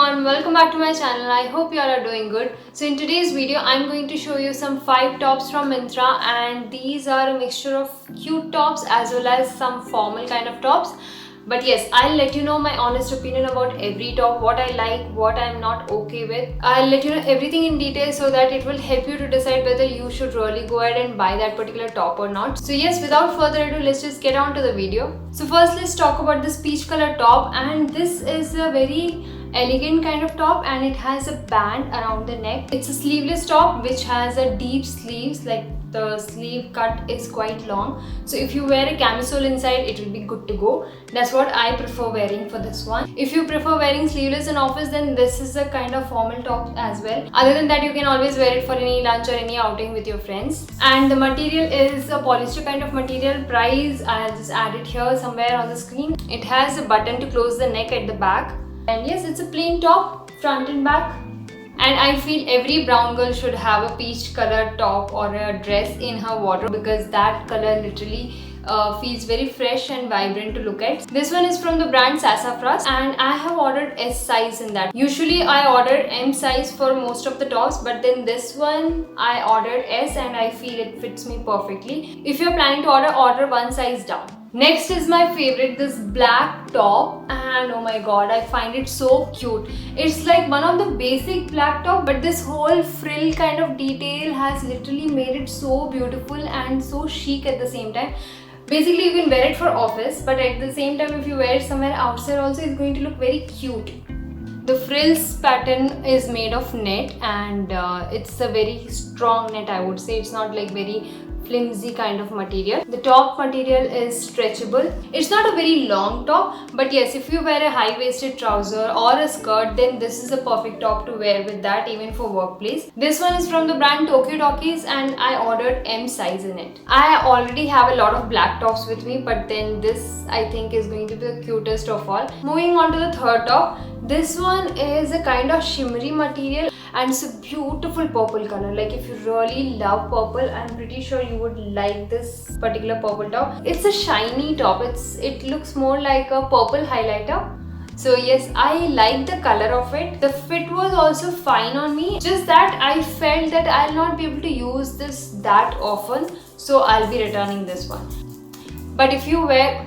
everyone, welcome back to my channel. I hope you all are doing good. So in today's video I'm going to show you some 5 tops from Myntra, and these are a mixture of cute tops as well as some formal kind of tops. But yes, I'll let you know my honest opinion about every top, what I like, what I'm not okay with. I'll let you know everything in detail so that it will help you to decide whether you should really go ahead and buy that particular top or not. So yes, without further ado, let's just get on to the video. So first let's talk about this peach color top, and this is a very elegant kind of top and it has a band around the neck. It's a sleeveless top which has a deep sleeves, like the sleeve cut is quite long, so if you wear a camisole inside it will be good to go. That's what I prefer wearing for this one. If you prefer wearing sleeveless in office, then this is a kind of formal top as well. Other than that, you can always wear it for any lunch or any outing with your friends. And the material is a polyester kind of material. Price, I'll just add it here somewhere on the screen. It has a button to close the neck at the back, and yes, it's a plain top front and back. And I feel every brown girl should have a peach colored top or a dress in her wardrobe, because that color literally feels very fresh and vibrant to look at. This one is from the brand Sassafras, and I have ordered S size in that. Usually I order M size for most of the tops, but then this one I ordered S and I feel it fits me perfectly. If you're planning to order one size down. Next is my favorite, this black top, and oh my god, I find it so cute. It's like one of the basic black top, but this whole frill kind of detail has literally made it so beautiful and so chic at the same time. Basically you can wear it for office, but at the same time if you wear it somewhere outside also, it's going to look very cute. The frills pattern is made of net, and it's a very strong net, I would say. It's not like very flimsy kind of material. The top material is stretchable. It's not a very long top, but yes, if you wear a high-waisted trouser or a skirt, then this is a perfect top to wear with that, even for workplace. This one is from the brand Tokyo Talkies, and I ordered M size in it. I already have a lot of black tops with me, but then this I think is going to be the cutest of all. Moving on to the third top. This one is a kind of shimmery material and it's a beautiful purple color. Like if you really love purple, I'm pretty sure you would like this particular purple top. It's a shiny top. It looks more like a purple highlighter. So yes, I like the color of it. The fit was also fine on me. Just that I felt that I'll not be able to use this that often, so I'll be returning this one. But if you wear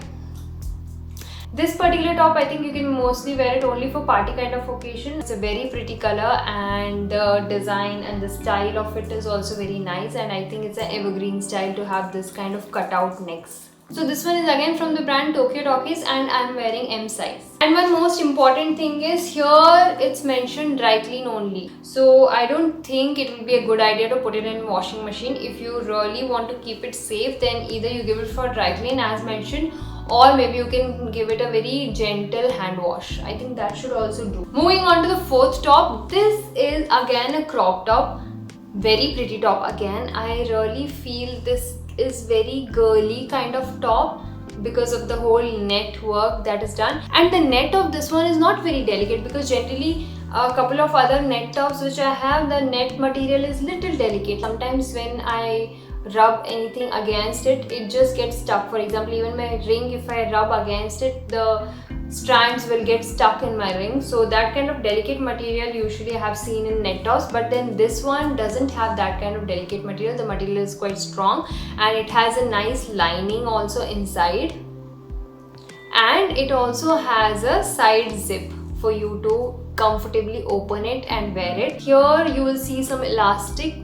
this particular top, I think you can mostly wear it only for party kind of occasion. It's a very pretty color, and the design and the style of it is also very nice, and I think it's an evergreen style to have this kind of cutout necks. So this one is again from the brand Tokyo Talkies, and I'm wearing M size. And one most important thing is here it's mentioned dry clean only. So I don't think it will be a good idea to put it in washing machine. If you really want to keep it safe, then either you give it for dry clean as mentioned, or maybe you can give it a very gentle hand wash. I think that should also do. Moving on to the fourth top. This is again a crop top. Very pretty top again. I really feel this is very girly kind of top because of the whole net work that is done. And the net of this one is not very delicate, because generally a couple of other net tops which I have, the net material is little delicate. Sometimes when I rub anything against it, it just gets stuck. For example, even my ring, if I rub against it, the strands will get stuck in my ring. So that kind of delicate material usually I have seen in net tops, but then this one doesn't have that kind of delicate material. The material is quite strong and it has a nice lining also inside, and it also has a side zip for you to comfortably open it and wear it. Here you will see some elastic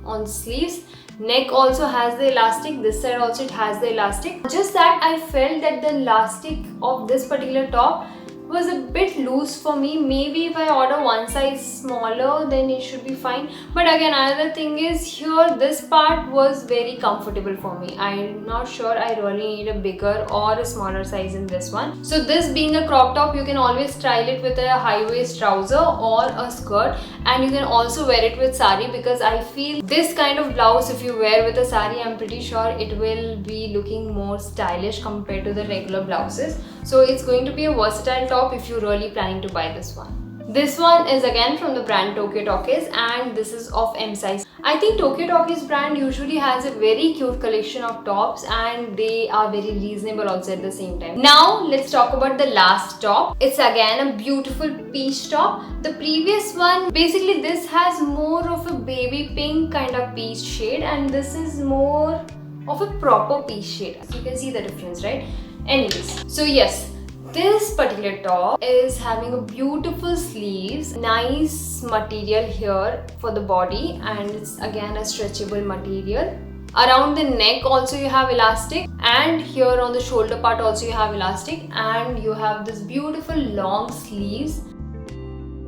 on the sleeves. Neck also has the elastic, this side also it has the elastic. Just that I felt that the elastic of this particular top was a bit loose for me. Maybe if I order one size smaller, then it should be fine. But again, another thing is here this part was very comfortable for me. I'm not sure I really need a bigger or a smaller size in this one. So this being a crop top, you can always style it with a high waist trouser or a skirt, and you can also wear it with sari, because I feel this kind of blouse if you wear with a sari, I'm pretty sure it will be looking more stylish compared to the regular blouses. So it's going to be a versatile top if you're really planning to buy this one. This one is again from the brand Tokyo Talkies, and this is of M size. I think Tokyo Talkies brand usually has a very cute collection of tops and they are very reasonable also at the same time. Now let's talk about the last top. It's again a beautiful peach top. The previous one, basically this has more of a baby pink kind of peach shade and this is more of a proper peach shade. So you can see the difference, right? Anyways, so yes, this particular top is having a beautiful sleeves, nice material here for the body, and it's again a stretchable material. Around the neck also you have elastic, and here on the shoulder part also you have elastic, and you have this beautiful long sleeves,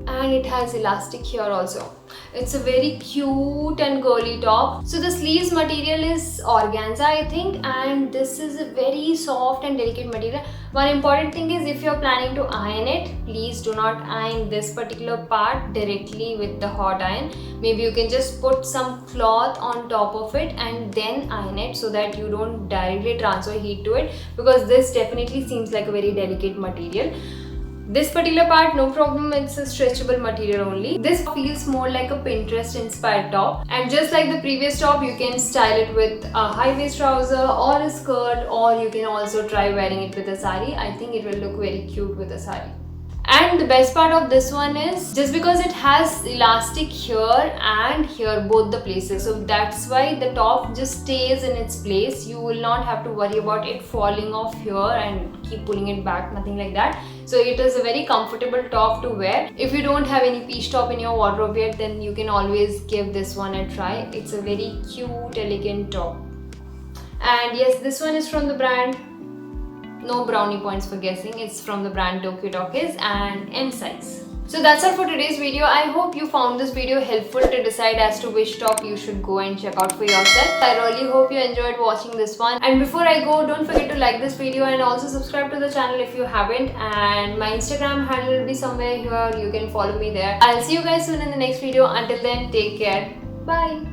and it has elastic here also. It's a very cute and girly top. So the sleeves material is organza, I think, and this is a very soft and delicate material. One important thing is, if you're planning to iron it, please do not iron this particular part directly with the hot iron. Maybe you can just put some cloth on top of it and then iron it, so that you don't directly transfer heat to it, because this definitely seems like a very delicate material. This particular part, no problem, it's a stretchable material only. This feels more like a Pinterest inspired top, and just like the previous top, you can style it with a high waist trouser or a skirt, or you can also try wearing it with a sari. I think it will look very cute with a sari. And the best part of this one is, just because it has elastic here and here, both the places, so that's why the top just stays in its place. You will not have to worry about it falling off here and keep pulling it back, nothing like that. So it is a very comfortable top to wear. If you don't have any peach top in your wardrobe yet, then you can always give this one a try. It's a very cute, elegant top. And yes, this one is from the brand, no brownie points for guessing, it's from the brand Tokyo Talkies and M size. So that's all for today's video. I hope you found this video helpful to decide as to which top you should go and check out for yourself. I really hope you enjoyed watching this one. And before I go, don't forget to like this video and also subscribe to the channel if you haven't. And my Instagram handle will be somewhere here. You can follow me there. I'll see you guys soon in the next video. Until then, take care. Bye.